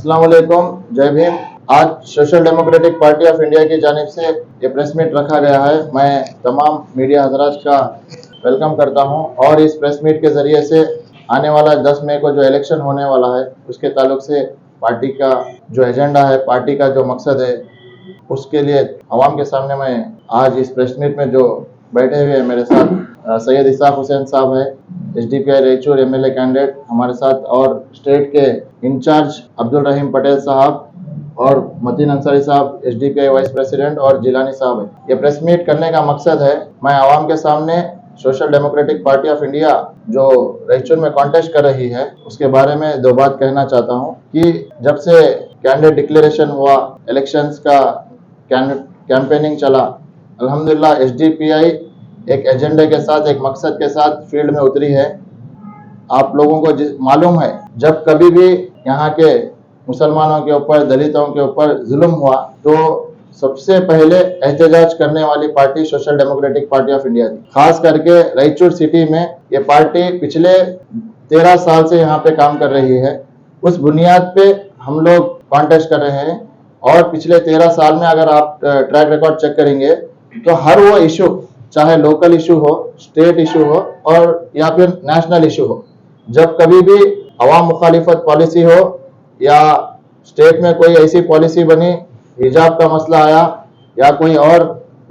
अस्सलाम वालेकुम, जय भीम। आज social democratic party of India की जानिब से ये प्रेस मीट रखा गया है। मैं तमाम मीडिया हजरात का वेलकम करता हूं और इस प्रेस मीट के ज़रिए से आने वाला 10 मई को जो इलेक्शन होने वाला है उसके ताल्लुक से पार्टी का जो एजेंडा है, पार्टी का जो मकसद है, उसके लिए आवाम के सामने मैं आज इस प्रेस मीट में जो बैठे हुए हैं मेरे साथ सैयद इसाक हुसैन साहब है, एसडीपीआई रायचूर एमएलए कैंडिडेट हमारे साथ, और स्टेट के इंचार्ज अब्दुल रहीम पटेल साहब और मतीन अंसारी साहब एसडीपीआई वाइस प्रेसिडेंट और जिलानी साहब है। ये प्रेस मीट करने का मकसद है, मैं आवाम के सामने social democratic party of India जो रायचूर में कॉन्टेस्ट कर रही है उसके बारे में दो बात कहना चाहता हूँ कि जब से कैंडिडेट डिक्लेरेशन हुआ, इलेक्शंस का कैंपेनिंग चला, अल्हम्दुलिल्लाह एसडीपीआई एक एजेंडे के साथ, एक मकसद के साथ फील्ड में उतरी है। आप लोगों को मालूम है, जब कभी भी यहाँ के मुसलमानों के ऊपर, दलितों के ऊपर जुल्म हुआ तो सबसे पहले एहतजाज करने वाली party social democratic party of India थी। खास करके रायचूर सिटी में ये पार्टी पिछले 13 साल से यहाँ पे काम कर रही है। उस बुनियाद पे हम लोग कॉन्टेस्ट कर रहे हैं और पिछले 13 साल में अगर आप ट्रैक रिकॉर्ड चेक करेंगे तो हर वो इशू, चाहे लोकल इशू हो, स्टेट इशू हो और या फिर नेशनल इशू हो, जब कभी भी अवाम मुखालिफत पॉलिसी हो या स्टेट में कोई ऐसी पॉलिसी बनी, हिजाब का मसला आया या कोई और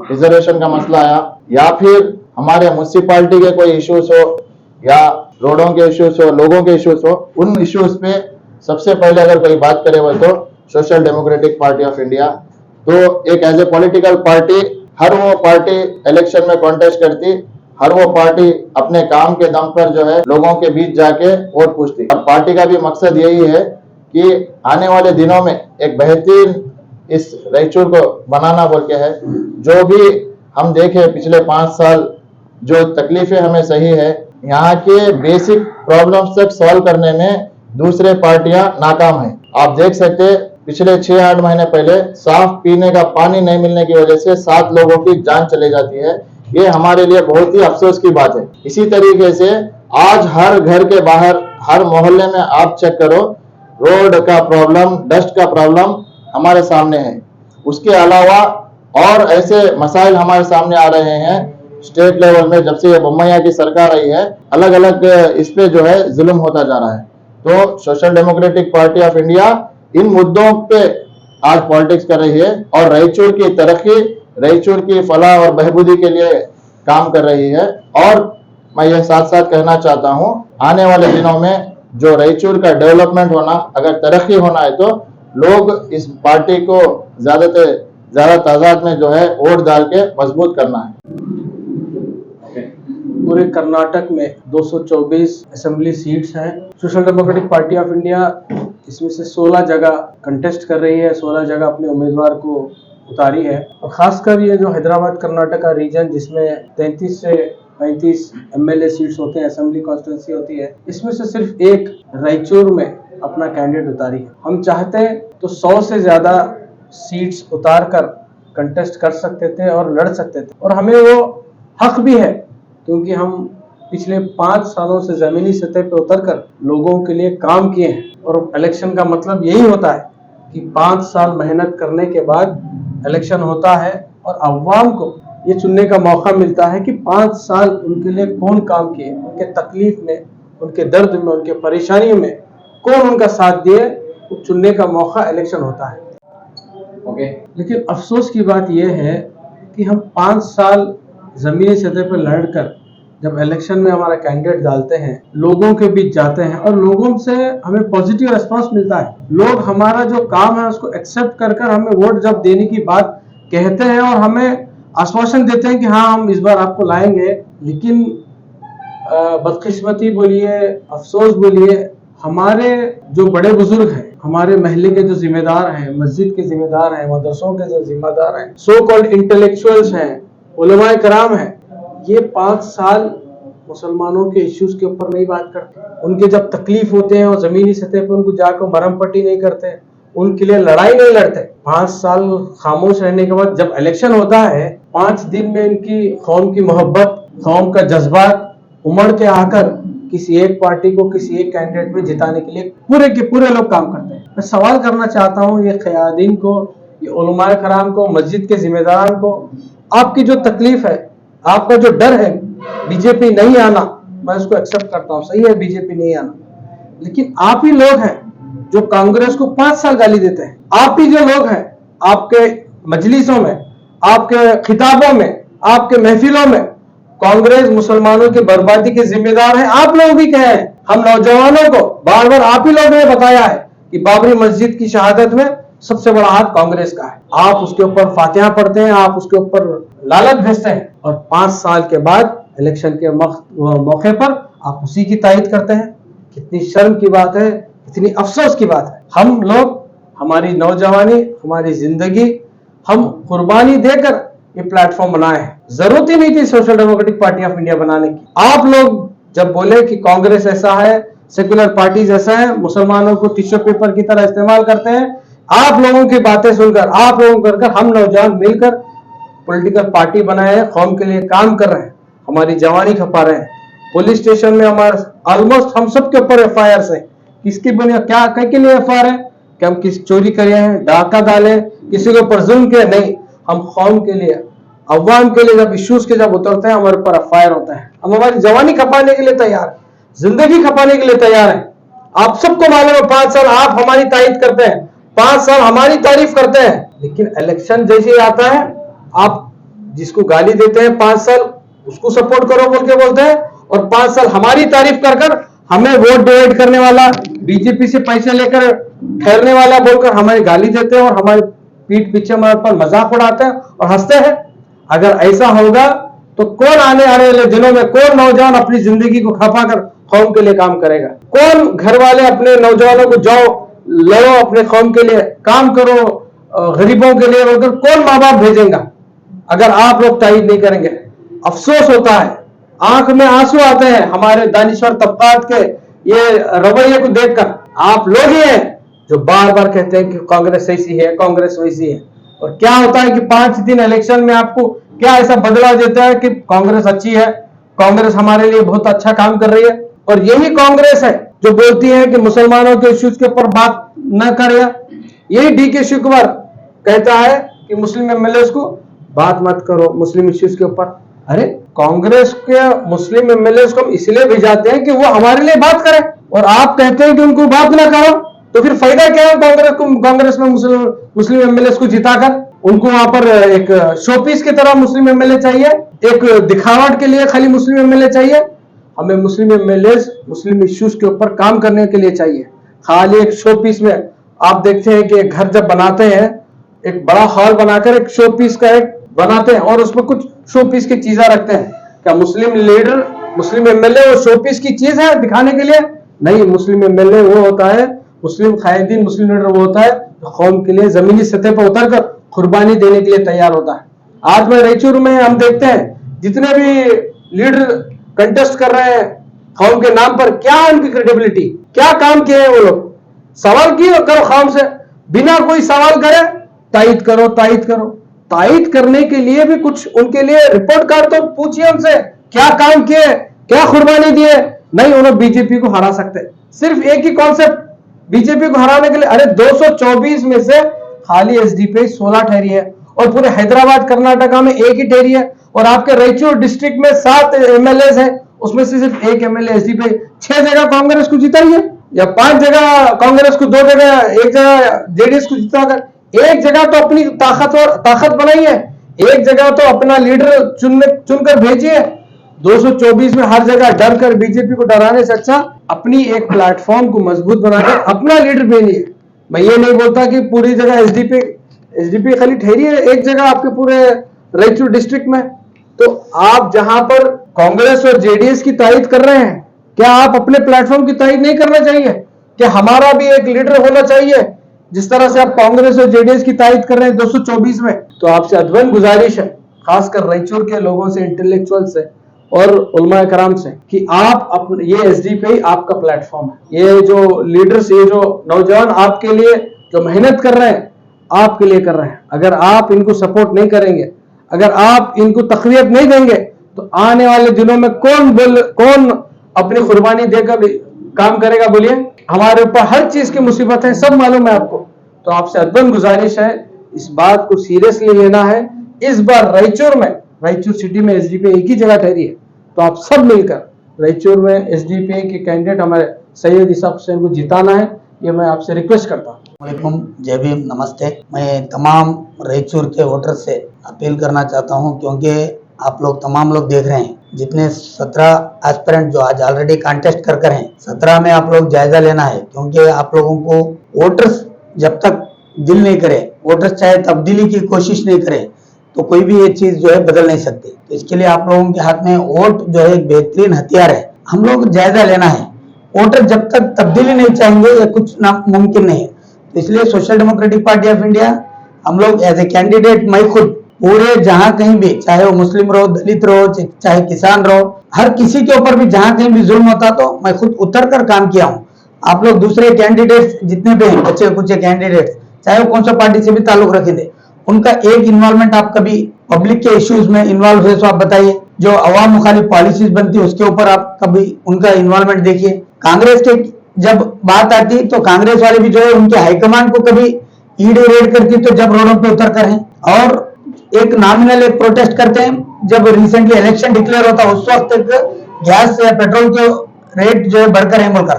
रिजर्वेशन का मसला आया या फिर हमारे म्यूनसिपालिटी के कोई इश्यूज हो या रोडों के इश्यूज हो, लोगों के इश्यूज हो, उन इश्यूज पे सबसे पहले अगर कोई बात करे वो तो social democratic party of India. तो एक एज ए पॉलिटिकल पार्टी हर वो पार्टी इलेक्शन में कॉन्टेस्ट करती, हर वो पार्टी अपने काम के दम पर जो है लोगों के बीच जाके वोट पूछती। अब पार्टी का भी मकसद यही है कि आने वाले दिनों में एक बेहतरीन इस रायचूर को बनाना बोल के है। जो भी हम देखे पिछले 5 साल जो तकलीफें हमें सही है, यहाँ के बेसिक प्रॉब्लम्स तक सॉल्व करने में दूसरे पार्टियां नाकाम हैं। आप देख सकते पिछले 6-8 महीने पहले साफ पीने का पानी नहीं मिलने की वजह से 7 लोगों की जान चली जाती है। ये हमारे लिए बहुत ही अफसोस की बात है। इसी तरीके से आज हर घर के बाहर, हर मोहल्ले में आप चेक करो, रोड का प्रॉब्लम, डस्ट का प्रॉब्लम हमारे सामने है। उसके अलावा और ऐसे मसाइल हमारे सामने आ रहे हैं स्टेट लेवल में। जब से ये बम्मैया की सरकार आई है, अलग अलग इस पे जो है जुल्म होता जा रहा है। तो social democratic party of India in मुद्दों पे आज पॉलिटिक्स कर रही है और रायचूर की तरक्की, रायचूर की फलाह और बहबूदी के लिए काम कर रही है। और मैं ये साथ साथ कहना चाहता हूँ, आने वाले दिनों में जो रायचूर का डेवलपमेंट होना, अगर तरक्की होना है तो लोग इस पार्टी को ज्यादा से ज्यादा तादाद में जो है वोट डाल के मजबूत करना है। पूरे कर्नाटक में 224 असेंबली सीट्स हैं। Social democratic party of India इसमें से 16 जगह कंटेस्ट कर रही है, 16 जगह अपने उम्मीदवार को उतारी है। और खासकर ये जो हैदराबाद कर्नाटक का रीजन जिसमें 33 से 35 एमएलए सीट्स होते हैं, असेंबली कॉन्स्टिट्यूंसी होती है, इसमें से सिर्फ एक रायचूर में अपना कैंडिडेट उतारी है। हम चाहते हैं तो 100 से ज्यादा सीट्स उतार कर कंटेस्ट कर सकते थे और लड़ सकते थे, और हमें वो हक भी है क्योंकि हम पिछले 5 सालों से जमीनी सतह पर उतरकर लोगों के लिए काम किए हैं। और इलेक्शन का मतलब यही होता है कि 5 साल मेहनत करने के बाद इलेक्शन होता है और अवाम को ये चुनने का मौका मिलता है कि 5 साल उनके लिए कौन काम किए, उनके तकलीफ में, उनके दर्द में, उनके परेशानियों में कौन उनका साथ दिए, वो चुनने का मौका इलेक्शन होता है। लेकिन अफसोस की बात यह है कि हम 5 साल जमीनी सतह पर लड़कर जब इलेक्शन में हमारा कैंडिडेट डालते हैं, लोगों के बीच जाते हैं और लोगों से हमें पॉजिटिव रिस्पांस मिलता है। लोग हमारा जो काम है उसको एक्सेप्ट कर हमें वोट जब देने की बात कहते हैं और हमें आश्वासन देते हैं कि हाँ हम इस बार आपको लाएंगे। लेकिन बदकिस्मती बोलिए, अफसोस बोलिए, हमारे जो बड़े बुजुर्ग हैं, हमारे महल्ले के जो जिम्मेदार हैं, मस्जिद के जिम्मेदार हैं, मदरसों के जो जिम्मेदार हैं, सो कॉल्ड इंटेलेक्चुअल्स हैं, उलमाए कराम हैं, ये 5 साल मुसलमानों के इश्यूज के ऊपर नहीं बात करते। उनके जब तकलीफ होते हैं और जमीनी सतह पर उनको जाकर मरहम पट्टी नहीं करते, उनके लिए लड़ाई नहीं लड़ते। 5 साल खामोश रहने के बाद जब इलेक्शन होता है, 5 दिन में इनकी कौम की मोहब्बत, कौम का जज्बात उमड़ के आकर किसी एक पार्टी को किसी एक कैंडिडेट में जिताने के लिए पूरे के पूरे लोग काम करते हैं। मैं सवाल करना चाहता हूँ ये क़यादीन को, ये उलमाए कराम को, मस्जिद के जिम्मेदारान को, आपकी जो तकलीफ है, आपका जो डर है बीजेपी नहीं आना, मैं उसको एक्सेप्ट करता हूँ, सही है बीजेपी नहीं आना, लेकिन आप ही लोग हैं जो कांग्रेस को 5 साल गाली देते हैं। आप ही जो लोग हैं आपके मजलिसों में, आपके खिताबों में, आपके महफिलों में कांग्रेस मुसलमानों की बर्बादी के जिम्मेदार है। आप लोग भी कहे हैं, हम नौजवानों को बार बार आप ही लोगों ने बताया है कि बाबरी मस्जिद की शहादत में सबसे बड़ा हाथ कांग्रेस का है। आप उसके ऊपर फातिहा पढ़ते हैं, आप उसके ऊपर लालच भेजते हैं और 5 साल के बाद इलेक्शन के मौके पर आप उसी की तायद करते हैं। कितनी शर्म की बात है, कितनी अफसोस की बात है। हम लोग, हमारी नौजवानी, हमारी जिंदगी हम कुर्बानी देकर ये प्लेटफॉर्म बनाए हैं। जरूरत ही नहीं थी social democratic party of India बनाने की। आप लोग जब बोले कि कांग्रेस ऐसा है, सेकुलर पार्टीज ऐसा है, मुसलमानों को टिश्यू पेपर की तरह इस्तेमाल करते हैं, आप लोगों की बातें सुनकर, आप लोगों को कर हम नौजवान मिलकर पॉलिटिकल पार्टी बनाए हैं, कौम के लिए काम कर रहे हैं, हमारी जवानी खपा रहे हैं। पुलिस स्टेशन में हमारे ऑलमोस्ट हम सब के ऊपर एफआईआर है। किसकी बुनियाद, क्या के लिए एफआईआर है कि हम किसी चोरी करे हैं, डाका डाले, किसी के ऊपर जुल्म किया? नहीं, हम कौम के लिए, अवाम के लिए जब इश्यूज के जब उतरते हैं हमारे ऊपर एफआईआर होता है। हम हमारी जवानी खपाने के लिए तैयार है, जिंदगी खपाने के लिए तैयार है। आप सबको मालूम है 5 साल आप हमारी तारीफ करते हैं, 5 साल हमारी तारीफ करते हैं, लेकिन इलेक्शन जैसे ही आता है आप जिसको गाली देते हैं 5 साल उसको सपोर्ट करो बोल के बोलते हैं, और 5 साल हमारी तारीफ कर कर हमें वोट डिवाइड करने वाला, बीजेपी से पैसे लेकर ठहरने वाला बोलकर हमें गाली देते हैं और हमारे पीठ पीछे हमारे पर मजाक उड़ाते हैं और हंसते हैं। अगर ऐसा होगा तो कौन आने वाले दिनों में, कौन नौजवान अपनी जिंदगी को खपा कर कौम के लिए काम करेगा? कौन घर वाले अपने नौजवानों को जाओ लड़ो अपने कौम के लिए, काम करो गरीबों के लिए, बोलकर कौन माँ बाप भेजेगा अगर आप लोग तायद नहीं करेंगे? अफसोस होता है, आंख में आंसू आते हैं हमारे दानिश्वर तबकात के ये रवैये को देखकर। आप लोग ही हैं जो बार बार कहते हैं कि कांग्रेस ऐसी है, कांग्रेस वैसी है, और क्या होता है कि 5 दिन इलेक्शन में आपको क्या ऐसा बदलाव देता है कि कांग्रेस अच्छी है, कांग्रेस हमारे लिए बहुत अच्छा काम कर रही है। और यही कांग्रेस है जो बोलती है कि मुसलमानों के इश्यूज के ऊपर बात न करें। यही डीके शिवकुमार कहता है कि मुस्लिम एमएलए को बात मत करो मुस्लिम इश्यूज के ऊपर। अरे कांग्रेस के मुस्लिम एमएलए को हम इसलिए भिजाते हैं कि वो हमारे लिए बात करें, और आप कहते हैं कि उनको बात ना करो, तो फिर फायदा क्या है कांग्रेस में मुस्लिम एमएलए को जिताकर? उनको वहां पर एक शोपीस की तरह मुस्लिम एमएलए चाहिए, एक दिखावट के लिए खाली मुस्लिम एमएलए चाहिए। हमें मुस्लिम एमएलए मुस्लिम इश्यूज के ऊपर काम करने के लिए चाहिए, खाली एक शोपीस में। आप देखते हैं कि एक घर जब बनाते हैं, एक बड़ा हॉल बनाकर एक शोपीस का एक बनाते हैं और उसमें कुछ शोपीस की चीजें रखते हैं। क्या मुस्लिम लीडर, मुस्लिम एमएलए वो शोपीस की चीज है दिखाने के लिए? नहीं, मुस्लिम एमएलए वो होता है, मुस्लिम कायदीन, मुस्लिम लीडर वो होता है जो कौम के लिए जमीनी सतह पर उतरकर कुर्बानी देने के लिए तैयार होता है। आज में रायचूर में हम देखते हैं जितने भी लीडर कंटेस्ट कर रहे हैं कौम के नाम पर, क्या उनकी क्रेडिबिलिटी, क्या काम किए हैं वो लोग? सवाल किए करो कौम से, बिना कोई सवाल करे तायद करो तायद करो। तायद करने के लिए भी कुछ उनके लिए रिपोर्ट कार्ड तो पूछिए उनसे, क्या काम किए, क्या कुर्बानी दिए। नहीं, उन्होंने बीजेपी को हरा सकते, सिर्फ एक ही कॉन्सेप्ट बीजेपी को हराने के लिए। अरे 224 में से खाली एसडीपी 16 ठहरी है और पूरे हैदराबाद कर्नाटका में एक ही ठहरी है, और आपके रायचूर डिस्ट्रिक्ट में 7 एमएलए है, उसमें से सिर्फ एक एमएलए एसडीपी। 6 जगह कांग्रेस को जिताई है, या 5 जगह कांग्रेस को, 2 जगह, 1 जगह जेडीएस को जिताकर। एक जगह तो अपनी ताकत बनाई है, एक जगह तो अपना लीडर चुनकर भेजिए। 224 में हर जगह डर कर बीजेपी को डराने से अच्छा अपनी एक प्लेटफॉर्म को मजबूत बनाकर अपना लीडर भेजिए। मैं ये नहीं बोलता कि पूरी जगह एसडीपी खाली ठहरी है एक जगह आपके पूरे रायचूर डिस्ट्रिक्ट में। तो आप जहां पर कांग्रेस और जेडीएस की तायद कर रहे हैं, क्या आप अपने प्लेटफॉर्म की तायद नहीं करना चाहिए? क्या हमारा भी एक लीडर होना चाहिए? जिस तरह से आप कांग्रेस और जेडीएस की तायद कर रहे हैं 224 में, तो आपसे अदवन गुजारिश है, खासकर रायचूर के लोगों से, इंटेलेक्चुअल से और उलमाए कराम से, कि आप अपने ये एसडीपी आपका प्लेटफॉर्म है। ये जो लीडर्स, ये जो नौजवान आपके लिए जो मेहनत कर रहे हैं, आपके लिए कर रहे हैं। अगर आप इनको सपोर्ट नहीं करेंगे, अगर आप इनको तक़वियत नहीं देंगे, तो आने वाले दिनों में कौन अपनी कुर्बानी देकर काम करेगा। बोलिए, हमारे ऊपर हर चीज की मुसीबत है, सब मालूम है आपको। तो आपसे अदबन गुजारिश है, इस बात को सीरियसली लेना है। इस बार रायचूर सिटी में एसडीपी एक ही जगह ठहरी है, तो आप सब मिलकर रायचूर में एसडीपी के कैंडिडेट हमारे सैयद इसाक हुसैन को जिताना है, ये मैं आपसे रिक्वेस्ट करता हूँ। वालेकुम, जय भीम, नमस्ते। मैं तमाम रायचूर के वोटर से अपील करना चाहता हूं, क्योंकि आप लोग तमाम लोग देख रहे हैं, जितने 17 एस्पिरेंट जो आज ऑलरेडी कॉन्टेस्ट कर हैं, 17 में आप लोग जायजा लेना है, क्योंकि आप लोगों को वोटर्स जब तक दिल नहीं करे, वोटर्स चाहे तब्दीली की कोशिश नहीं करे, तो कोई भी ये चीज जो है बदल नहीं सकती। तो इसके लिए आप लोगों के हाथ में वोट जो है एक बेहतरीन हथियार है। हम लोग जायजा लेना है। वोटर जब तक तब्दीली नहीं चाहेंगे, ये कुछ मुमकिन नहीं है। तो इसलिए social democratic party of India, हम लोग एज ए कैंडिडेट, मैं खुद पूरे जहां कहीं भी, चाहे वो मुस्लिम रहो, दलित रहो, चाहे किसान रहो, हर किसी के ऊपर भी जहां कहीं भी जुल्म होता तो मैं खुद उतर कर काम किया हूं। आप लोग दूसरे कैंडिडेट्स जितने भी हैं, बच्चे कुछ कैंडिडेट्स, चाहे वो कौन सा पार्टी से भी ताल्लुक रखे थे, उनका एक इन्वॉल्वमेंट आप कभी पब्लिक के इश्यूज में इन्वॉल्व हुए तो आप बताइए। जो अवाम मुखालिफ पॉलिसीज बनती है उसके ऊपर आप कभी उनका इन्वॉल्वमेंट देखिए। कांग्रेस के जब बात आती तो कांग्रेस वाले भी जो है उनके हाईकमांड को कभी ईडी रेड करती तो जब रोडों पे उतर कर हैं, और एक नॉमिनल एक प्रोटेस्ट करते हैं जब रिसेंटली इलेक्शन डिक्लेयर होता उस वक्त गैस या पेट्रोल के रेट जो है बढ़कर है बोलकर।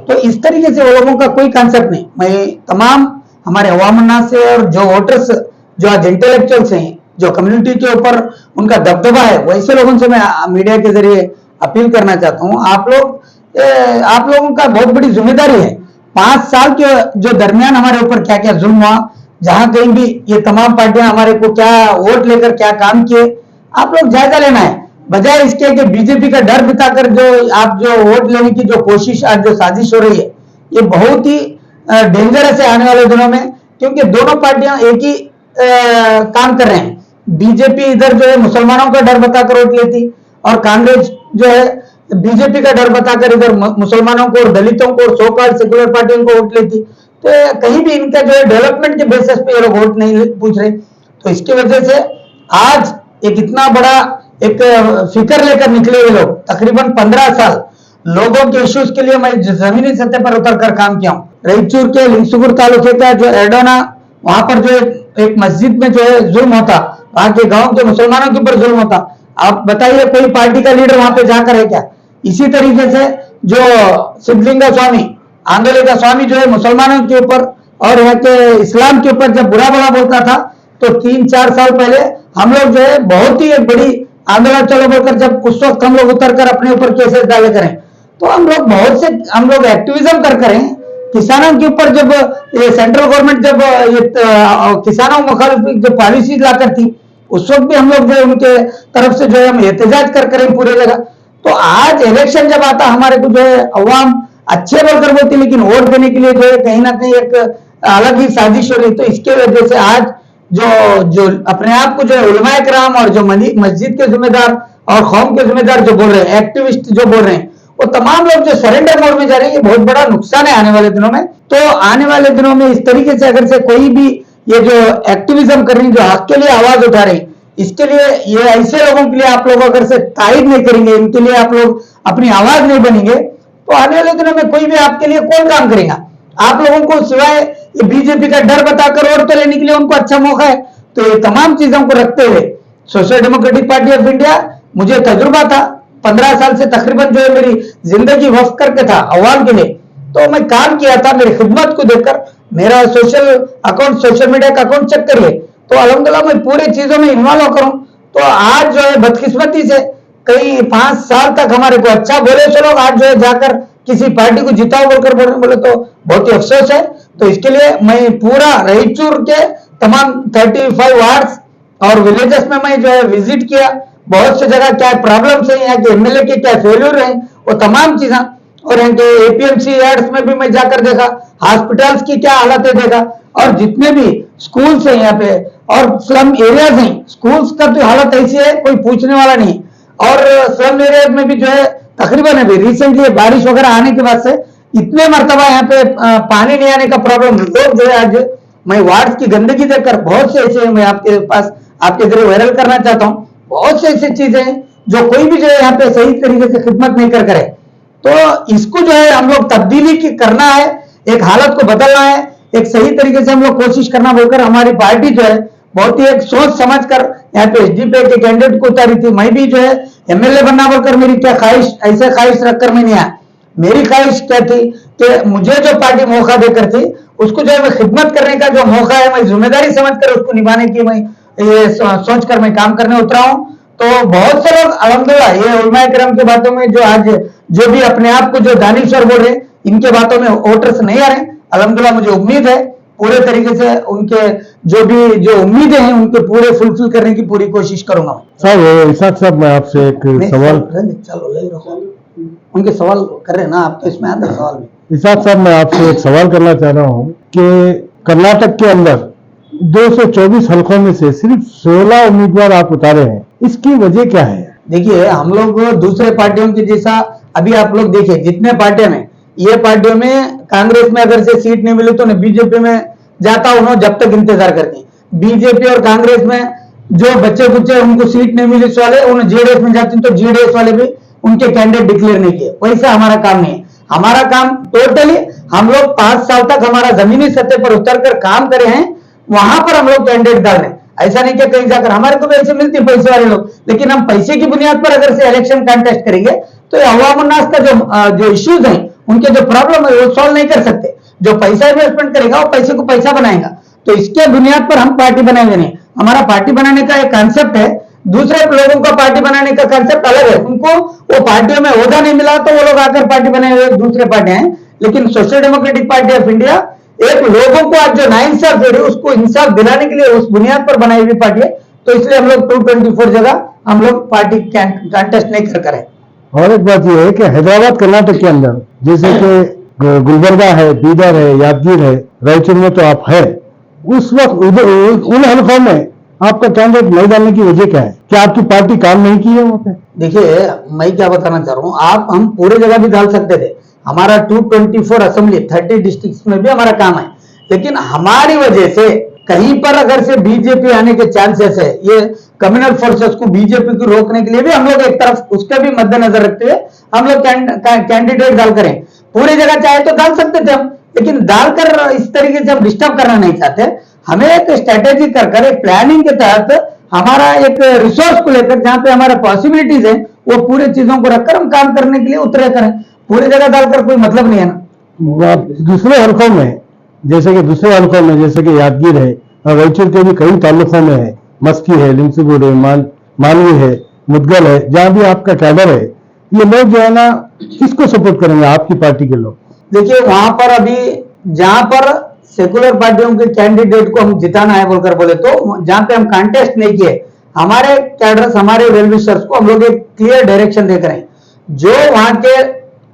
तो इस तरीके से वो लोगों का कोई कॉन्सेप्ट नहीं। मैं तमाम हमारे अवामन्ना से और जो वोटर्स जो आज इंटेलेक्चुअल्स हैं, जो कम्युनिटी के ऊपर उनका दबदबा है, वैसे लोगों से मैं मीडिया के जरिए अपील करना चाहता हूँ। आप लोगों का बहुत बड़ी जिम्मेदारी है। 5 साल के जो दरमियान हमारे ऊपर क्या क्या जुल्म हुआ, जहां कहीं भी ये तमाम पार्टियां हमारे को क्या वोट लेकर क्या काम किए, आप लोग जायजा लेना है। बजाय इसके कि बीजेपी का डर बिताकर जो आप जो वोट लेने की जो कोशिश, आज जो साजिश हो रही है, ये बहुत ही डेंजरस है आने वाले दिनों में, क्योंकि दोनों पार्टियां एक ही काम कर रहे हैं। बीजेपी इधर जो है मुसलमानों का डर बताकर वोट लेती, और कांग्रेस जो है बीजेपी का डर बताकर इधर मुसलमानों को और दलितों को और सो कॉल्ड सेकुलर पार्टियों को वोट लेती। तो कहीं भी इनका जो है डेवलपमेंट के बेसिस पे ये लोग वोट नहीं पूछ रहे। तो इसकी वजह से आज एक इतना बड़ा एक फिक्र लेकर निकले हुए लोग, तकरीबन 15 साल लोगों के इश्यूज के लिए मैं जमीनी सतह पर उतर कर काम किया हूँ। रायचूर के लिंगसुगुर तालुके का जो एडोना, वहां पर जो एक मस्जिद में जो है जुल्म होता, वहां के गांव के मुसलमानों के ऊपर जुल्म होता, आप बताइए कोई पार्टी का लीडर वहां पे जाकर है क्या? इसी तरीके से जो सिद्धलिंगा स्वामी, आंदोलन का स्वामी जो है मुसलमानों के ऊपर और यहाँ के इस्लाम के ऊपर जब बुरा भला बोलता था, तो 3-4 साल पहले हम लोग जो है बहुत ही एक बड़ी आंदोलन चलो बोलकर, जब उस वक्त हम लोग उतर कर अपने ऊपर केसेस डाले करें, तो हम लोग एक्टिविज्म कर करें। किसानों के ऊपर जब ये सेंट्रल गवर्नमेंट जब ये किसानों मुखालिफ जो पॉलिसी लाकर थी, उस वक्त भी हम लोग जो है उनके तरफ से जो है हम एहतजाज कर करें पूरे जगह। तो आज इलेक्शन जब आता, हमारे को जो है अवाम अच्छे बोलकर बोलती, लेकिन वोट देने के लिए जो है कहीं ना कहीं एक अलग ही साजिश हो रही। तो इसके वजह से आज जो अपने आप को जो है उलमाए कराम और जो मस्जिद के जिम्मेदार और कौम के जिम्मेदार जो बोल रहे हैं, एक्टिविस्ट जो बोल रहे हैं, वो तमाम लोग जो सरेंडर मोड में जा रहे हैं, ये बहुत बड़ा नुकसान है आने वाले दिनों में। तो आने वाले दिनों में इस तरीके से अगर से कोई भी ये जो एक्टिविज्म कर रही है, जो हक के लिए आवाज उठा रही, इसके लिए ये ऐसे लोगों के लिए आप लोग अगर से तायद नहीं करेंगे, इनके लिए आप लोग अपनी आवाज नहीं बनेंगे, तो आने वाले दिनों में कोई भी आपके लिए कौन काम करेगा? आप लोगों को सिवाय ये बीजेपी का डर बताकर वोट तो लेने के लिए उनको अच्छा मौका है। तो ये तमाम चीजों को रखते हुए social democratic party of India, मुझे तजुर्बा था 15 साल से, तकरीबन जो है मेरी जिंदगी वक्फ करके था अवाम के लिए, तो मैं काम किया था। मेरी खिदमत को देखकर मेरा सोशल मीडिया का अकाउंट चेक करिए, तो अल्हम्दुलिल्लाह मैं पूरी चीजों में इन्वॉल्व होकर हूं। तो आज जो है बदकिस्मती से कई 5 साल तक हमारे को अच्छा बोले सो लोग आज जो है जाकर किसी पार्टी को जिताओ बोलकर बोले तो बहुत ही अफसोस है। तो इसके लिए मैं पूरा रायचूर के तमाम 35 वार्ड्स और विलेजेस में मैं जो है विजिट किया। बहुत सी जगह क्या प्रॉब्लम्स है, यहाँ के एमएलए के क्या फेल्यूर है, वो तमाम चीजें, और यहाँ के एपीएमसी यार्ड्स में भी मैं जाकर देखा, हॉस्पिटल्स की क्या हालत है देखा, और जितने भी स्कूल्स हैं यहाँ पे और स्लम एरियाज हैं, स्कूल्स का तो हालत ऐसी है कोई पूछने वाला नहीं। और स्लम एरियाज में भी जो है तकरीबन अभी रिसेंटली बारिश वगैरह आने के बाद से इतने मरतबा यहाँ पे पानी नहीं आने का प्रॉब्लम, लोग जो है आज मैं वार्ड की गंदगी देखकर बहुत से ऐसे मैं आपके पास आपके जरिए वायरल करना चाहता हूँ। बहुत से ऐसी चीजें हैं जो कोई भी जो है यहाँ पे सही तरीके से खिदमत नहीं कर करे। तो इसको जो है हम लोग तब्दीली करना है, एक हालत को बदलना है, एक सही तरीके से हम लोग कोशिश करना बोलकर हमारी पार्टी जो है बहुत ही एक सोच समझ कर यहाँ पे एसडीपी के कैंडिडेट को उतारी थी। मैं भी जो है एमएलए बनना बोलकर मेरी क्या ख्वाहिश, ऐसे ख्वाहिश रखकर मैं नहीं आया। मेरी ख्वाहिश क्या थी कि मुझे जो पार्टी मौका देकर थी उसको जो है मैं खिदमत करने का जो मौका है, मैं जिम्मेदारी समझकर उसको निभाने की मैं ये सोचकर मैं काम करने उतरा हूं। तो बहुत से लोग अल्हम्दुलिल्लाह ये उलमाए किराम की बातों में जो आज जो भी अपने आप को जो दानिश्वर बोल रहे इनके बातों में वोटर्स नहीं आ रहे। अल्हम्दुलिल्लाह मुझे उम्मीद है पूरे तरीके से उनके जो उम्मीदें हैं उनके पूरे फुलफिल करने की पूरी कोशिश करूंगा। साहब इसाक साहब, मैं आपसे एक सवाल चलो ले रखो, उनके सवाल कर रहे हैं ना, आपके इसमें आता है सवाल में। इसाक साहब, मैं आपसे एक सवाल करना चाह रहा हूँ कि कर्नाटक के अंदर 224 हलकों में से सिर्फ 16 उम्मीदवार आप उतारे हैं, इसकी वजह क्या है? देखिए हम लोग दूसरे पार्टियों की जैसा अभी आप लोग देखिए जितने पार्टियां में ये पार्टियों में कांग्रेस में अगर से सीट नहीं मिली तो बीजेपी में जाता उन्होंने जब तक इंतजार करती। बीजेपी और कांग्रेस में जो बच्चे कुच्चे उनको सीट नहीं मिली वाले उन जेडीएस में जाते तो जेडीएस वाले भी उनके कैंडिडेट डिक्लेयर नहीं किए। वैसा हमारा काम नहीं है। हमारा काम टोटली हम लोग 5 साल तक हमारा जमीनी सतह पर उतर कर काम करे हैं, वहां पर हम लोग कैंडिडेट डाल रहे हैं। ऐसा नहीं कि कहीं जाकर हमारे को भी ऐसे मिलते पैसे वाले लोग, लेकिन हम पैसे की बुनियाद पर अगर से इलेक्शन कंटेस्ट करेंगे तो अवामुन्नास का जो इश्यूज हैं उनके जो प्रॉब्लम है वो सॉल्व नहीं कर सकते। जो पैसा इन्वेस्टमेंट करेगा वो पैसे को पैसा बनाएगा, तो इसके बुनियाद पर हम पार्टी बनाएंगे नहीं। हमारा पार्टी बनाने का एक कंसेप्ट है, दूसरे लोगों का पार्टी बनाने का कंसेप्ट अलग है। उनको वो पार्टियों में ओहदा नहीं मिला तो वो लोग आकर पार्टी बनाए हुए दूसरे पार्टियां हैं, लेकिन social democratic party of India एक लोगों को आज जो नाइंसाफ दे रही है उसको इंसाफ दिलाने के लिए उस बुनियाद पर बनाई हुई पार्टी है। तो इसलिए हम लोग 224 जगह हम लोग पार्टी कंटेस्ट नहीं कर रहे। और एक बात यह है कि हैदराबाद कर्नाटक के अंदर जैसे कि गुलबर्गा है, बीदर है, यादगीर है, रायचूर में तो आप है, उस वक्त उन हलकों में आपका कैंडिडेट नहीं डालने की वजह क्या है? क्या आपकी पार्टी काम नहीं की है वहां पे? देखिए मैं क्या बताना चाह रहा हूँ, आप हम पूरे जगह भी डाल सकते थे। हमारा 224 असेंबली 30 डिस्ट्रिक्ट में भी हमारा काम है, लेकिन हमारी वजह से कहीं पर अगर से बीजेपी आने के चांसेस है, ये कम्युनल फोर्सेस को बीजेपी को रोकने के लिए भी हम लोग एक तरफ उसका भी मद्देनजर रखते हुए हम लोग कैंडिडेट डाल करें। पूरी जगह चाहे तो डाल सकते थे हम, लेकिन डालकर इस तरीके से हम डिस्टर्ब करना नहीं चाहते। हमें एक स्ट्रेटेजी कर एक प्लानिंग के तहत हमारा एक रिसोर्स को लेकर जहां पे हमारा पॉसिबिलिटीज है वो पूरी चीजों को रखकर हम काम करने के लिए उतरे करें। पूरी जगह डालकर कोई मतलब नहीं है ना। दूसरे हलकों में जैसे कि यादगीर है और रायचूर के भी कई तालुकों में है, मस्की है, लिंगसुगुड़ है, मानवी है, मुदगल है, जहां भी आपका कैडर है, ये लोग जो है ना किसको सपोर्ट करेंगे आपकी पार्टी के लोग? देखिए वहां पर अभी जहां पर सेकुलर पार्टियों के कैंडिडेट को हम जिताना है बोलकर बोले तो जहां पे हम कंटेस्ट नहीं किए, हमारे कैडर्स हमारे वेल विशर्स को हम लोग एक क्लियर डायरेक्शन देकर हैं। जो वहां के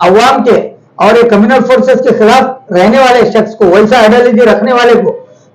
अवाम के और ये कम्युनल फोर्सेस के खिलाफ रहने वाले शख्स को, वैसा आइडियोलॉजी रखने वाले को,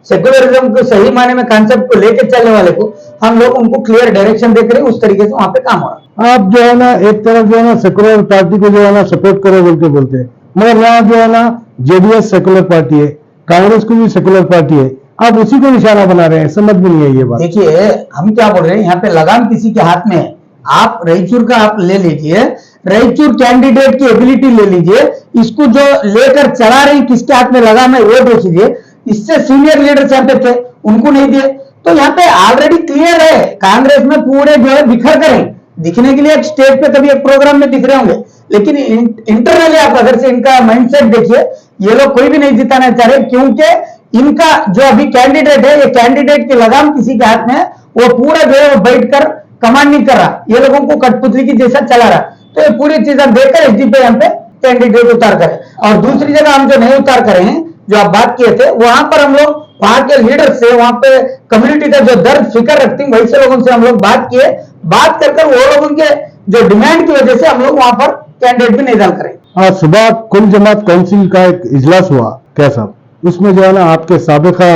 सेकुलरिज्म को सही माने में कॉन्सेप्ट को लेकर चलने वाले को हम लोग उनको क्लियर डायरेक्शन देकर हैं, उस तरीके से वहां पे काम हो रहा है। आप जो है ना एक तरफ जो है ना सेकुलर पार्टी को जो है ना सपोर्ट करो बोलते हैं, मगर यहाँ जो है ना जेडीएस सेकुलर पार्टी है, कांग्रेस को भी सेकुलर पार्टी है, आप उसी को निशाना बना रहे हैं, समझ में नहीं है ये बात। देखिए हम क्या बोल रहे हैं, यहाँ पे लगाम किसी के हाथ में है। आप रायचूर का आप ले लीजिए, रायचूर कैंडिडेट की एबिलिटी ले लीजिए, इसको जो लेकर चला रहे हैं किसके हाथ में लगाम है वो देख लीजिए। इससे सीनियर लीडर्स यहाँ पे थे, उनको नहीं दिए, तो यहाँ पे ऑलरेडी क्लियर है। कांग्रेस में पूरे जो है बिखर कर दिखने के लिए एक स्टेज पे कभी एक प्रोग्राम में दिख रहे होंगे, लेकिन इंटरनली आप अगर से इनका माइंडसेट देखिए, ये लोग कोई भी नहीं जिताना चाह रहे, क्योंकि इनका जो अभी कैंडिडेट है, ये कैंडिडेट की लगाम किसी के हाथ में है, वो पूरा जो है वो बैठकर कमांड नहीं कर रहा, ये लोगों को कठपुतली की जैसा चला रहा। तो ये पूरी चीजें देखकर एसडीपी यहाँ पे कैंडिडेट उतार करें। और दूसरी जगह हम जो नहीं उतार करें हैं, जो आप बात किए थे, वहां पर हम लोग वहां के लीडर से, वहां पे कम्युनिटी का जो दर्द फिक्र रखती है वैसे लोगों से हम लोग बात किए, बात कर वो लोगों के जो डिमांड की वजह से हम लोग वहां पर कैंडिडेट भी नहीं डाल करें। आज सुबह कुल जमात काउंसिल का एक इजलास हुआ क्या साहब, उसमें जो है ना आपके साबिका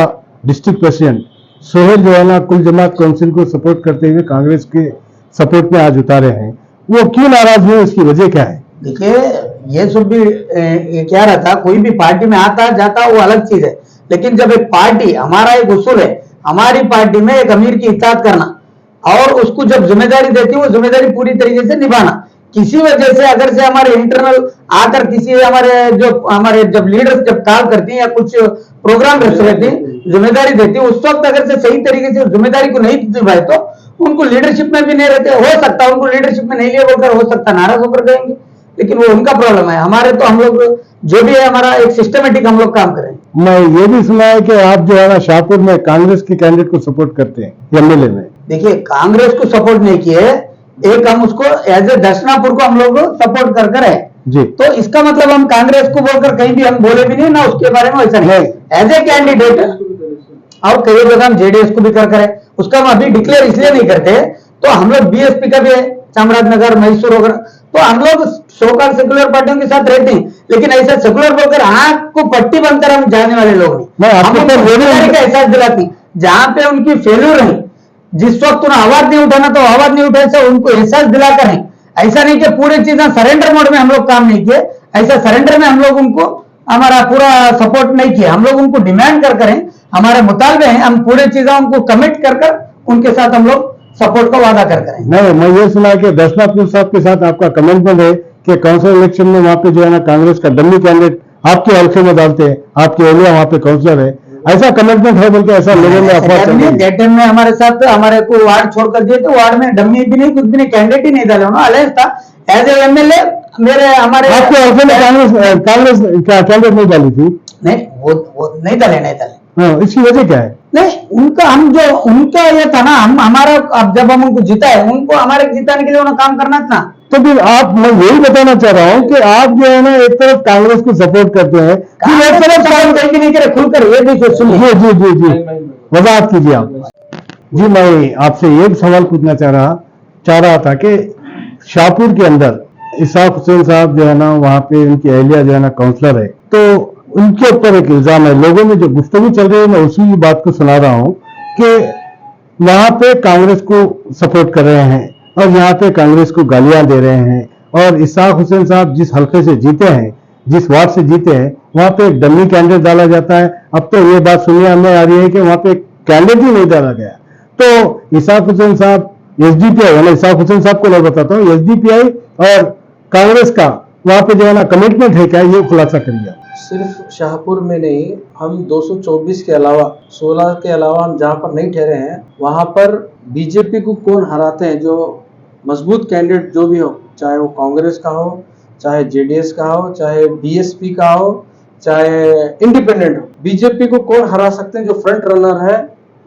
डिस्ट्रिक्ट प्रेसिडेंट सोहेल जो है ना कुल जमात काउंसिल को सपोर्ट करते हुए कांग्रेस के सपोर्ट में आज उतारे हैं, वो क्यों नाराज हुए, उसकी वजह क्या है? देखिए ये सब भी क्या रहता, कोई भी पार्टी में आता जाता वो अलग चीज है, लेकिन जब एक पार्टी, हमारा एक उसूल है हमारी पार्टी में एक अमीर की इत्ताअत करना और उसको जब जिम्मेदारी देती है वो जिम्मेदारी पूरी तरीके से निभाना, किसी वजह से अगर से हमारे इंटरनल आकर किसी हमारे जब लीडर्स जब कॉल करती हैं या कुछ प्रोग्राम रहती है, जिम्मेदारी देती है, उस वक्त अगर से सही तरीके से जिम्मेदारी को नहीं निभाए तो उनको लीडरशिप में भी नहीं रहते। हो सकता है उनको लीडरशिप में नहीं लिया बोलकर हो सकता नाराज होकर गएंगे, लेकिन वो उनका प्रॉब्लम है। हमारे तो हम लोग जो भी है हमारा एक सिस्टमेटिक हम लोग काम करें। मैं ये भी सुना है कि आप जो है ना शाहपुर में कांग्रेस के कैंडिडेट को सपोर्ट करते हैं एमएलए में। देखिए कांग्रेस को सपोर्ट नहीं किए, एक हम उसको एज ए दर्शनापुर को हम लोग सपोर्ट कर रहे हैं जी। तो इसका मतलब हम कांग्रेस को बोलकर कहीं भी हम बोले भी नहीं ना उसके बारे में, वैसा नहीं। एज ए कैंडिडेट और कई जगह हम जेडीएस को भी कर रहे, उसका हम अभी डिक्लेयर इसलिए नहीं करते तो हम लोग बीएसपी का भी है चामराजनगर मैसूर वगैरह, तो हम लोग सोकाल सेकुलर पार्टियों के साथ रहते हैं, लेकिन ऐसा सेकुलर बोलकर आंख को पट्टी बनकर हम जाने वाले लोग नहीं। हम उनको जिम्मेदारी का एहसास दिलाती जहां पे उनकी फेल्यूर है, जिस वक्त उन्हें आवाज नहीं उठाना तो आवाज नहीं उठाए, उनको एहसास दिलाकर है। ऐसा नहीं कि पूरी चीजें सरेंडर मोड में हम लोग काम नहीं किए, ऐसा सरेंडर में हम लोग उनको हमारा पूरा सपोर्ट नहीं किया, हम लोग उनको डिमांड कर करें, हमारे मुतालबे हैं, हम पूरी चीजें उनको कमिट कर उनके साथ हम लोग सपोर्ट का वादा कर करें। नहीं, मैं ये सुना कि दर्शनापुर साहब के साथ आपका कमिटमेंट है कि काउंसिल इलेक्शन में वहां पे जो है ना कांग्रेस का डमी कैंडिडेट आपके हल्के में डालते हैं, आपके एरिया वहां पे काउंसिलर है, ऐसा कमिटमेंट है बोलते ऐसा लोगों में अफवाह चल रही है। में हमारे साथ हमारे को वार्ड छोड़कर दिए तो वार्ड में डमी भी नहीं कुछ भी नहीं, कैंडिडेट ही नहीं डाले, उन्होंने अलायंस था एज ए एमएलए मेरे हमारे आपके हल्के में कांग्रेस कैंडिडेट नहीं डाली थी? नहीं वो नहीं डाले। हाँ, इसकी वजह क्या है? नहीं उनका ये था ना, हम हमारा अब जब हम उनको जीता है उनको हमारे जिताने के लिए उन्हें काम करना था। तो फिर मैं यही बताना चाह रहा हूँ कि आप जो है ना एक तरफ कांग्रेस को सपोर्ट करते हैं, एक तरफ काम कहीं भी नहीं करे, खुलकर ये भी सुनिए। जी वजाहत कीजिए आप। जी मैं आपसे एक सवाल पूछना चाह रहा था कि शाहपुर के अंदर इसाक हुसैन साहब जो है ना वहाँ पे उनकी अहलिया जो है ना काउंसलर है, तो उनके ऊपर एक इल्जाम है, लोगों में जो गुफ्तगू चल रही है मैं उसी की बात को सुना रहा हूँ कि वहां पे कांग्रेस को सपोर्ट कर रहे हैं और यहाँ पे कांग्रेस को गालियां दे रहे हैं, और इसाक हुसैन साहब जिस हल्के से जीते हैं, जिस वार्ड से जीते हैं, वहां पे एक डमी कैंडिडेट डाला जाता है। अब तो ये बात सुनने में आ रही है कि वहां पे कैंडिडेट ही नहीं डाला गया। तो इसाक हुसैन साहब एसडीपीआई, मैं इसाक हुसैन साहब को मैं बताता हूँ, एसडीपीआई और कांग्रेस का वहां पे जो है ना कमिटमेंट है क्या, ये खुलासा करिए। सिर्फ शाहपुर में नहीं, हम 224 के अलावा 16 के अलावा हम जहाँ पर नहीं ठहरे हैं वहां पर बीजेपी को कौन हराते हैं, जो मजबूत कैंडिडेट जो भी हो, चाहे वो कांग्रेस का हो, चाहे जेडीएस का हो, चाहे बीएसपी का हो, चाहे इंडिपेंडेंट हो, बीजेपी को कौन हरा सकते हैं, जो फ्रंट रनर है,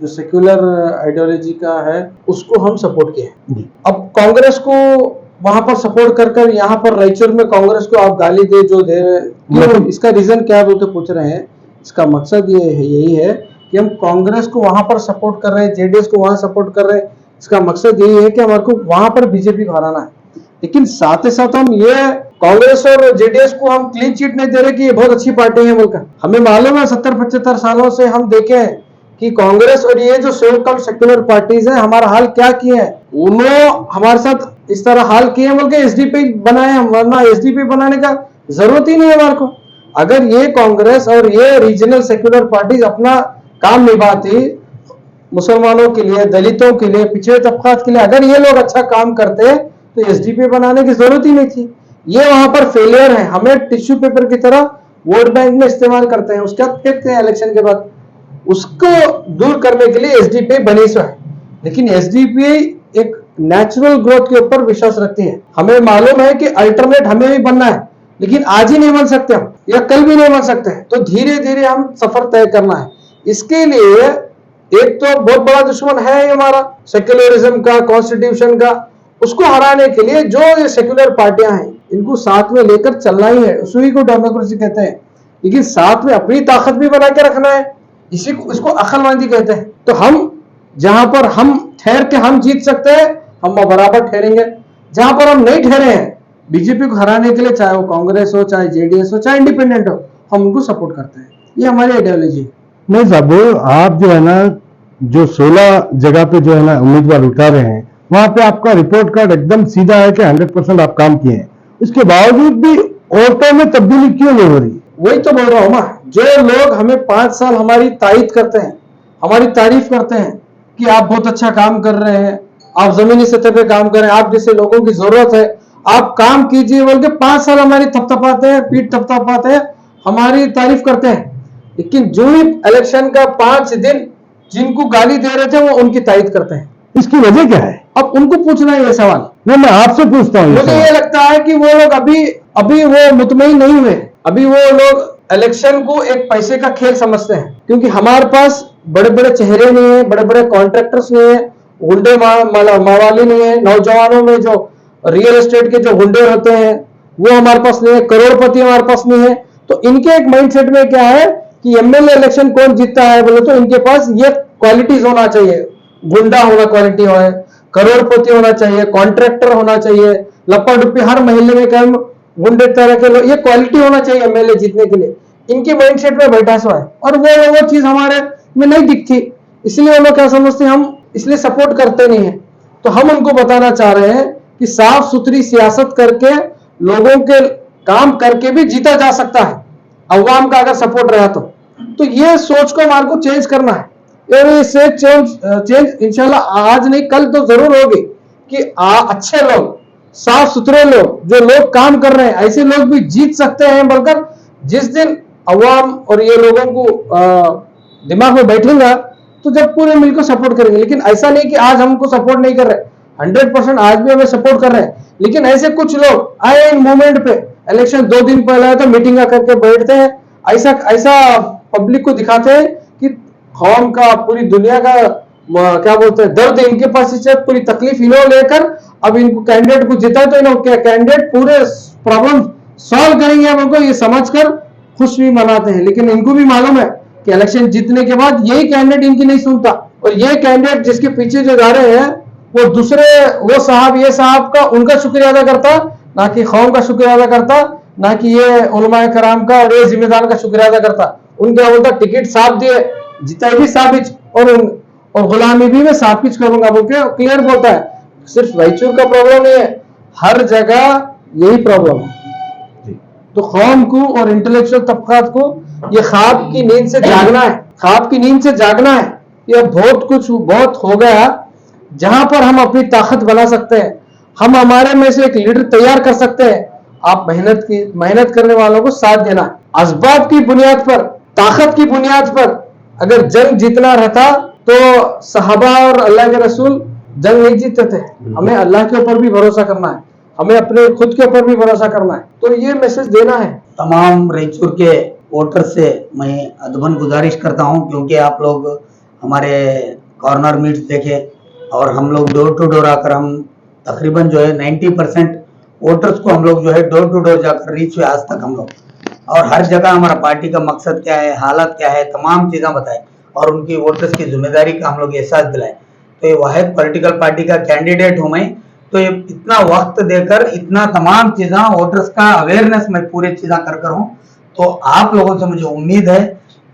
जो सेक्युलर आइडियोलॉजी का है, उसको हम सपोर्ट किए। अब कांग्रेस को वहां पर सपोर्ट कर यहाँ पर रायचूर में कांग्रेस को आप गाली दे जो दे रहे, इसका रीजन क्या बोल के पूछ रहे हैं। इसका मकसद यही है कि हम कांग्रेस को वहां पर सपोर्ट कर रहे हैं, जेडीएस को वहां सपोर्ट कर रहे हैं। इसका मकसद यही है कि हमारे को वहां पर बीजेपी को हराना है, लेकिन साथ ही साथ हम ये कांग्रेस और जेडीएस को हम क्लीन चिट नहीं दे रहे कि ये बहुत अच्छी पार्टी है बोलकर। हमें मालूम है 70-75 सालों से हम देखे हैं कि कांग्रेस और ये जो सेक्युलर पार्टीज है हमारा हाल क्या किए हैं, उन्होंने हमारे साथ इस तरह हाल किए बोल के एसडीपी बनाए, वरना एसडीपी बनाने का जरूरत ही नहीं है हमारे को। अगर ये कांग्रेस और ये रीजनल सेक्युलर पार्टीज अपना काम निभाती, मुसलमानों के लिए, दलितों के लिए, पिछड़े तबकात के लिए अगर ये लोग अच्छा काम करते तो एसडीपी बनाने की जरूरत ही नहीं थी। ये वहां पर फेलियर है, हमें टिश्यू पेपर की तरह वोट बैंक में इस्तेमाल करते हैं, उसके बाद फेंकते हैं इलेक्शन के बाद। उसको दूर करने के लिए एसडीपी बनी सो है, लेकिन एसडीपी एक नेचुरल ग्रोथ के ऊपर विश्वास रखती है। हमें मालूम है कि अल्टरनेट हमें भी बनना है, लेकिन आज ही नहीं बन सकते हम, या कल भी नहीं बन सकते, तो धीरे धीरे हम सफर तय करना है। इसके लिए एक तो बहुत बड़ा दुश्मन है हमारा सेक्युलरिज्म का, कॉन्स्टिट्यूशन का, उसको हराने के लिए जो ये सेक्युलर पार्टियां हैं इनको साथ में लेकर चलना ही है, उसी को डेमोक्रेसी कहते हैं। लेकिन साथ में अपनी ताकत भी बना के रखना है, इसी को इसको अक्लमंदी कहते हैं। तो हम जहां पर हम ठहर के हम जीत सकते हैं हम बराबर ठहरेंगे, जहां पर हम नहीं ठहरे हैं बीजेपी को हराने के लिए, चाहे वो कांग्रेस हो, चाहे जेडीएस हो, चाहे इंडिपेंडेंट हो, हम उनको सपोर्ट करते हैं। ये हमारी आइडियोलॉजी है। नहीं साहब, आप जो है ना जो 16 जगह पे जो है ना उम्मीदवार उठा रहे हैं, वहां पे आपका रिपोर्ट कार्ड एकदम सीधा है कि 100% आप काम किए हैं, उसके बावजूद भी औरतों में तब्दीली क्यों नहीं हो रही? वही तो बोल रहा हूं मैं, जो लोग हमें 5 साल हमारी तारीफ करते हैं, हमारी तारीफ करते हैं कि आप बहुत अच्छा काम कर रहे हैं, आप जमीनी सतह पे काम कर रहे हैं, आप जैसे लोगों की जरूरत है, आप काम कीजिए बोल के 5 साल हमारी थपथपाते हैं, पीठ थपथपाते हैं, हमारी तारीफ करते हैं, लेकिन जो ही इलेक्शन का 5 दिन जिनको गाली दे रहे थे वो उनकी तारीफ करते हैं। इसकी वजह क्या है? अब उनको पूछना है ये सवाल। नहीं, मैं आपसे पूछता हूँ। मुझे ये लगता है कि वो लोग अभी वो मुतमईन नहीं हुए। अभी वो लोग इलेक्शन को एक पैसे का खेल समझते हैं, क्योंकि हमारे पास बड़े बड़े चेहरे नहीं है, बड़े बड़े कॉन्ट्रैक्टर्स नहीं है, गुंडे मवाली नहीं है, नौजवानों में जो रियल एस्टेट के जो गुंडे होते हैं वो हमारे पास नहीं है, करोड़पति हमारे पास नहीं है। तो इनके एक माइंडसेट में क्या है कि एमएलए इलेक्शन कौन जीतता है बोले तो इनके पास ये क्वालिटीज होना चाहिए, गुंडा होना क्वालिटी है, करोड़पति होना चाहिए, कॉन्ट्रैक्टर होना चाहिए, लप्पा डुप्पी हर महीने में कम गुंडे तरह के लोग, ये क्वालिटी होना चाहिए एमएलए जीतने के लिए। इनके माइंडसेट में बैठा हुआ है और वो चीज हमारे में नहीं दिखती, इसलिए वो लोग क्या समझते हैं हम इसलिए सपोर्ट करते नहीं है। तो हम उनको बताना चाह रहे हैं कि साफ सुथरी सियासत करके लोगों के काम करके भी जीता जा सकता है, अवाम का अगर सपोर्ट रहा तो ये सोच को हमारे को चेंज करना है। और इससे चेंज इंशाल्लाह आज नहीं कल तो जरूर होगी कि अच्छे लोग, साफ सुथरे लोग, जो लोग काम कर रहे हैं, ऐसे लोग भी जीत सकते हैं बोलकर जिस दिन अवाम और ये लोगों को दिमाग में बैठेगा तो जब पूरे मिलकर सपोर्ट करेंगे। लेकिन ऐसा नहीं कि आज हमको सपोर्ट नहीं कर रहे, 100% आज भी हमें सपोर्ट कर रहे हैं, लेकिन ऐसे कुछ लोग आए इन मूवमेंट पे, इलेक्शन 2 दिन पहले आए तो मीटिंग करके बैठते हैं, ऐसा पब्लिक को दिखाते हैं कि कौम का, पूरी दुनिया का क्या बोलते हैं दर्द इनके पास है, पूरी तकलीफ इन्हों लेकर अब इनको कैंडिडेट को जिता तो इन्हों कैंडिडेट पूरे प्रॉब्लम सॉल्व करेंगे हम उनको ये समझकर खुश भी मनाते हैं। लेकिन इनको भी मालूम है कि इलेक्शन जीतने के बाद यही कैंडिडेट इनकी नहीं सुनता, और ये कैंडिडेट जिसके पीछे जो जा रहे हैं वो दूसरे, वो साहब ये साहब का उनका शुक्रिया अदा करता, ना कि कौम का शुक्रिया अदा करता, ना कि ये उलमाए कराम का और ये जिम्मेदार का शुक्रिया अदा करता। उनके बोलता टिकट साफ दिए, जिताई साबिज और गुलामी भी मैं साबिज करूंगा बोल के क्लियर बोलता है। सिर्फ रायचूर का प्रॉब्लम नहीं है, हर जगह यही प्रॉब्लम है। तो कौम को और इंटेलेक्चुअल तबकात को ये ख्वाब की नींद से जागना है, ख्वाब की नींद से जागना है। ये बहुत हो गया जहां पर हम अपनी ताकत बना सकते हैं, हम हमारे में से एक लीडर तैयार कर सकते हैं। आप मेहनत करने वालों को साथ देना है। असबाब की बुनियाद पर, ताकत की बुनियाद पर अगर जंग जीतना रहता तो सहाबा और अल्लाह के रसूल जंग नहीं जीतते थे। हमें अल्लाह के ऊपर भी भरोसा करना है, हमें अपने खुद के ऊपर भी भरोसा करना है। तो ये मैसेज देना है तमाम रायचूर के वोटर से। मैं अदबन गुजारिश करता हूं, क्योंकि आप लोग हमारे कॉर्नर मीट्स देखे और हम लोग डोर टू डोर आकर हम तकरीबन जो है 90% वोटर्स को हम लोग जो है डोर टू डोर जाकर रीच हुए आज तक हम लोग, और हर जगह हमारा पार्टी का मकसद क्या है, हालत क्या है, तमाम चीज़ें बताए और उनकी वोटर्स की जिम्मेदारी का हम लोग एहसास दिलाए। तो ये वाहिद पॉलिटिकल पार्टी का कैंडिडेट हूँ मैं, तो ये इतना वक्त देकर इतना तमाम चीज़ें वोटर्स का अवेयरनेस में पूरे चीज़ें कर हूँ। तो आप लोगों से मुझे उम्मीद है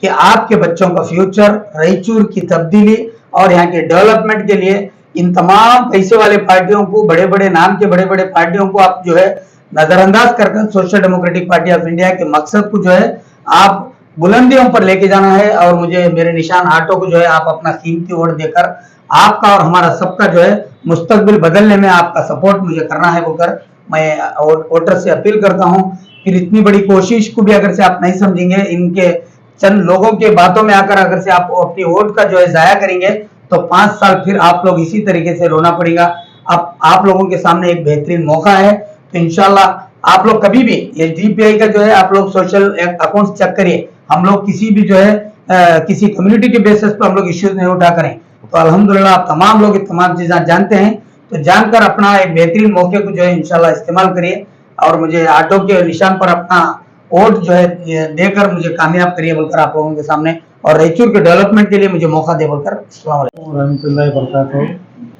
कि आपके बच्चों का फ्यूचर, रायचूर की तब्दीली और यहाँ के डेवलपमेंट के लिए इन तमाम पैसे वाले पार्टियों को, बड़े बड़े नाम के बड़े बड़े पार्टियों को आप जो है नजरअंदाज कर social democratic party of India के मकसद को जो है आप बुलंदियों पर लेके जाना है। और मुझे मेरे निशान हाथों को जो है आप अपना कीमती वोट देकर आपका और हमारा सबका जो है मुस्तकबिल बदलने में आपका सपोर्ट मुझे करना है बोलकर मैं वोटर से अपील करता हूँ। फिर इतनी बड़ी कोशिश को भी अगर से आप नहीं समझेंगे, इनके चंद लोगों के बातों में आकर अगर से आप अपनी वोट का जो है जाया करेंगे तो 5 साल फिर आप लोग इसी तरीके से रोना पड़ेगा। अब आप लोगों के सामने एक बेहतरीन मौका है, तो इंशाल्लाह आप लोग कभी भी ये DPI का जो है आप लोग सोशल अकाउंट चेक करिए। हम लोग किसी भी जो है किसी कम्युनिटी के बेसिस पर हम लोग इश्यूज नहीं उठा करें। तो अल्हम्दुलिल्लाह आप तमाम लोग तमाम चीजें जानते हैं, तो जानकर अपना एक बेहतरीन मौके को जो है इंशाल्लाह इस्तेमाल करिए और मुझे ऑटो के निशान पर अपना वोट जो है देकर मुझे कामयाब करिए बोलकर आप लोगों के सामने, और रायचूर के डेवलपमेंट के लिए मुझे मौका दे बोलकर अस्सलाम वालेकुम रहमतुल्लाहि बरकातहू।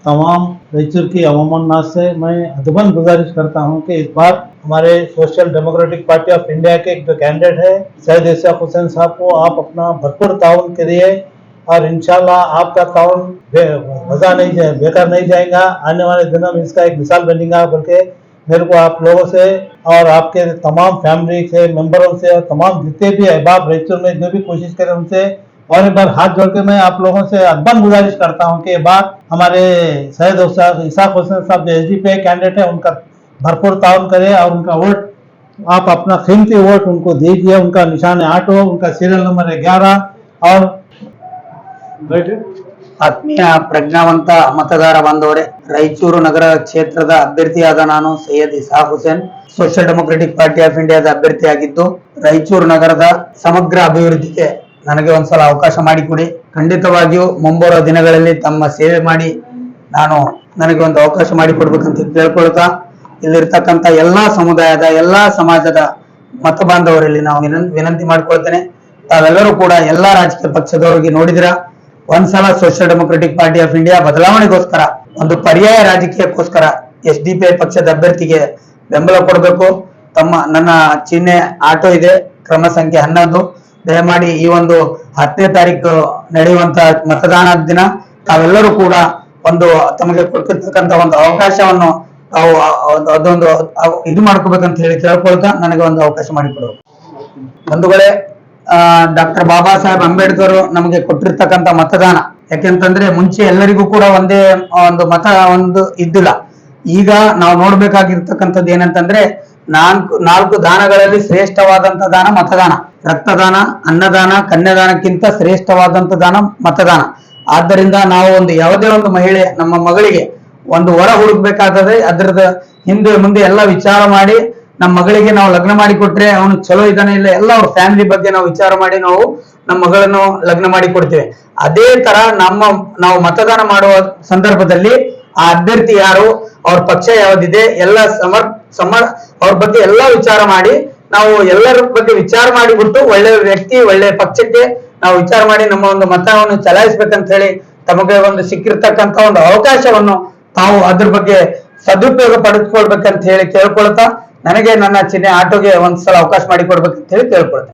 तमाम रायचूर की अवाम नास से मैं अदबन गुजारिश करता हूं कि इस बार हमारे social democratic party of India के जो कैंडिडेट है सैयद इशफाक हुसैन साहब को आप अपना भरपूर ताउन करिए और इंशाल्लाह आपका ताउन बेकार नहीं जाएगा। आने वाले दिनों में इसका एक मिसाल बनेगा। बल्कि मेरे को आप लोगों से और आपके तमाम फैमिली से मेंबरों से और तमाम जितने भी अहबाब रायचूर में जो भी कोशिश करें उनसे और एक बार हाथ जोड़ के मैं आप लोगों से अदबन गुजारिश करता हूं कि बार हमारे सैयद इशफाक हुसैन साहब जो SDPI कैंडिडेट है उनका भरपूर ताउन करें और उनका वोट, आप अपना कीमती वोट उनको दीजिए। उनका निशान है 8, उनका सीरियल नंबर है 11 और ಆತ್ಮೀಯ ಪ್ರಜ್ಞಾವಂತ ಮತದಾರ ಬಾಂಧವರೇ, ರಾಯಚೂರು ನಗರ ಕ್ಷೇತ್ರದ ಅಭ್ಯರ್ಥಿಯಾದ ನಾನು Syed Ishaq Hussain social democratic party of ಇಂಡಿಯಾದ ಅಭ್ಯರ್ಥಿಯಾಗಿದ್ದು, ರಾಯಚೂರು ನಗರದ ಸಮಗ್ರ ಅಭಿವೃದ್ಧಿಗೆ ನನಗೆ ಒಂದ್ಸಲ ಅವಕಾಶ ಮಾಡಿಕೊಡಿ. ಖಂಡಿತವಾಗಿಯೂ ಮುಂಬರುವ ದಿನಗಳಲ್ಲಿ ತಮ್ಮ ಸೇವೆ ಮಾಡಿ ನನಗೆ ಒಂದು ಅವಕಾಶ ಮಾಡಿಕೊಡ್ಬೇಕಂತ ಕೇಳ್ಕೊಳ್ತಾ, ಇಲ್ಲಿರ್ತಕ್ಕಂಥ ಎಲ್ಲಾ ಸಮುದಾಯದ ಎಲ್ಲಾ ಸಮಾಜದ ಮತ ಬಾಂಧವರಲ್ಲಿ ನಾವು ವಿನಂತಿ ಮಾಡ್ಕೊಳ್ತೇನೆ, ತಾವೆಲ್ಲರೂ ಕೂಡ ಎಲ್ಲಾ ರಾಜಕೀಯ ಪಕ್ಷದವರಿಗೆ ನೋಡಿದಿರಾ, ಒಂದ್ಸಲ social democratic party of India ಬದಲಾವಣೆಗೋಸ್ಕರ, ಒಂದು ಪರ್ಯಾಯ ರಾಜಕೀಯಕ್ಕೋಸ್ಕರ SDPI ಪಕ್ಷದ ಅಭ್ಯರ್ಥಿಗೆ ಬೆಂಬಲ ಕೊಡಬೇಕು. ನನ್ನ ಚಿಹ್ನೆ ಆಟೋ ಇದೆ, ಕ್ರಮ ಸಂಖ್ಯೆ 11. ದಯಮಾಡಿ ಈ ಒಂದು 10ನೇ ತಾರೀಕು ನಡೆಯುವಂತ ಮತದಾನ ದಿನ ತಾವೆಲ್ಲರೂ ಕೂಡ ತಮಗೆ ಕೊಟ್ಟಿರ್ತಕ್ಕಂಥ ಒಂದು ಅವಕಾಶವನ್ನು ಅದೊಂದು ಇದು ಮಾಡ್ಕೋಬೇಕಂತ ಹೇಳಿ ಕೇಳ್ಕೊಳ್ತಾ ನನಗೆ ಒಂದು ಅವಕಾಶ ಮಾಡಿಕೊಡಬೇಕು. ಬಂಧುಗಳೇ, ಡಾಕ್ಟರ್ ಬಾಬಾ ಸಾಹೇಬ್ ಅಂಬೇಡ್ಕರ್ ನಮಗೆ ಕೊಟ್ಟಿರ್ತಕ್ಕಂಥ ಮತದಾನ, ಯಾಕೆಂತಂದ್ರೆ ಮುಂಚೆ ಎಲ್ಲರಿಗೂ ಕೂಡ ಒಂದೇ ಒಂದು ಮತ ಇದ್ದಿಲ್ಲ. ಈಗ ನಾವು ನೋಡ್ಬೇಕಾಗಿರ್ತಕ್ಕಂಥದ್ದು ಏನಂತಂದ್ರೆ, ನಾಲ್ಕು ದಾನಗಳಲ್ಲಿ ಶ್ರೇಷ್ಠವಾದಂತ ದಾನ ಮತದಾನ. ರಕ್ತದಾನ, ಅನ್ನದಾನ, ಕನ್ಯಾದಾನಕ್ಕಿಂತ ಶ್ರೇಷ್ಠವಾದಂತ ದಾನ ಮತದಾನ. ಆದ್ದರಿಂದ ನಾವು ಯಾವುದೇ ಒಂದು ಮಹಿಳೆ ನಮ್ಮ ಮಗಳಿಗೆ ಒಂದು ವರ ಹುಡುಕ್ಬೇಕಾದ್ರೆ ಅದರದ ಹಿಂದೆ ಮುಂದೆ ಎಲ್ಲ ವಿಚಾರ ಮಾಡಿ ನಮ್ಮ ಮಗಳಿಗೆ ನಾವು ಲಗ್ನ ಮಾಡಿ ಕೊಟ್ರೆ ಅವನು ಚಲೋ ಇದ್ದಾನೆ ಇಲ್ಲ ಎಲ್ಲ ಅವ್ರ ಫ್ಯಾಮಿಲಿ ಬಗ್ಗೆ ನಾವು ವಿಚಾರ ಮಾಡಿ ನಾವು ನಮ್ಮ ಮಗಳನ್ನು ಲಗ್ನ ಮಾಡಿ ಕೊಡ್ತೇವೆ. ಅದೇ ತರ ನಾವು ಮತದಾನ ಮಾಡುವ ಸಂದರ್ಭದಲ್ಲಿ ಆ ಅಭ್ಯರ್ಥಿ ಯಾರು, ಅವ್ರ ಪಕ್ಷ ಯಾವ್ದಿದೆ ಎಲ್ಲ ಅವ್ರ ಬಗ್ಗೆ ಎಲ್ಲಾ ವಿಚಾರ ಮಾಡಿ ನಾವು ಎಲ್ಲರ ಬಗ್ಗೆ ವಿಚಾರ ಮಾಡಿಬಿಟ್ಟು ಒಳ್ಳೆ ವ್ಯಕ್ತಿ ಒಳ್ಳೆ ಪಕ್ಷಕ್ಕೆ ನಾವು ವಿಚಾರ ಮಾಡಿ ನಮ್ಮ ಒಂದು ಮತವನ್ನು ಚಲಾಯಿಸ್ಬೇಕಂತ ಹೇಳಿ ತಮಗೆ ಸಿಕ್ಕಿರ್ತಕ್ಕಂಥ ಒಂದು ಅವಕಾಶವನ್ನು ತಾವು ಅದ್ರ ಬಗ್ಗೆ ಸದುಪಯೋಗ ಪಡೆದುಕೊಳ್ಬೇಕಂತ ಹೇಳಿ ಕೇಳ್ಕೊಳ್ತಾ, ನನಗೆ ನನ್ನ ಚಿಹ್ನೆ ಆಟೋಗೆ ಒಂದ್ಸಲ ಅವಕಾಶ ಮಾಡಿಕೊಡ್ಬೇಕಂತ ಹೇಳಿ ಕೇಳ್ಕೊಳ್ತೇನೆ.